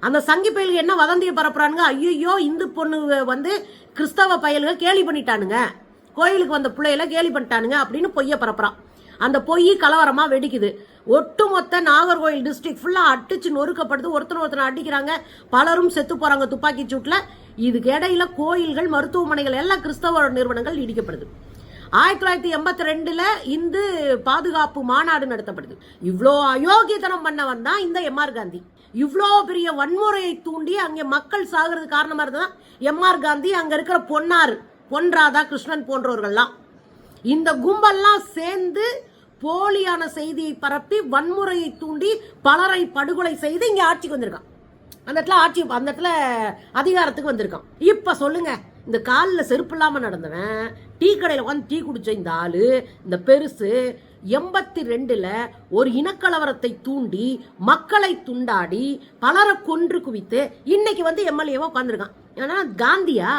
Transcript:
அந்த சங்கி பயல்கள் என்ன வதந்தியை பரப்புறானுங்க, ஐயோ இந்து பொண்ணு வந்து கிறிஸ்தவ பயல்கள் கேலி பண்ணிட்டானுங்க, கோயிலுக்கு வந்த பிள்ளைகளை கேலி பண்ணிட்டானுங்க அப்படின்னு பொய்ய பரப்புறான். அந்த பொய் கலவரமா வெடிக்குது. ஒட்டுமொத்த நாகர்கோயில் டிஸ்ட்ரிக்ட் ஃபுல்லா அடிச்சு நொறுக்கப்படுது. ஒருத்தனை அடிக்கிறாங்க, பலரும் செத்து போறாங்க துப்பாக்கி சூட்ல. இதுக்கு இடையில கோயில்கள், மருத்துவமனைகள் எல்லாம் கிறிஸ்தவ நிறுவனங்கள் இடிக்கப்படுது. 1982 இந்து பாதுகாப்பு மாநாடு நடத்தப்படுது. இவ்வளோ அயோக்கியத்தனம் பண்ணவன் தான் இந்த எம்ஆர் காந்தி. இவ்வளோ பெரிய வன்முறையை தூண்டி அங்கே மக்கள் சாகிறது காரணமா இருந்ததான் எம்ஆர் காந்தி. அங்க இருக்கிற பொன் ராதாகிருஷ்ணன் போன்றவர்கள்லாம், இந்த கும்பல்லாம் சேர்ந்து போலியான செய்தியை பரப்பி வன்முறையை தூண்டி பலரை படுகொலை செய்து இங்க ஆட்சிக்கு வந்திருக்கான். அந்த இடத்துல அதிகாரத்துக்கு வந்திருக்கான். இப்ப சொல்லுங்க, இந்த காலில் செருப்பு இல்லாம நடந்தவன், டீ கடையில் வந்து டீ குடிச்ச இந்த ஆளு, இந்த பெருசு 82 ஒரு இனக்கலவரத்தை தூண்டி மக்களை துண்டாடி பலரை கொன்று குவித்து இன்னைக்கு வந்து எம்எல்ஏவா உட்கார்ந்துருக்கான். ஏன்னா காந்தியா?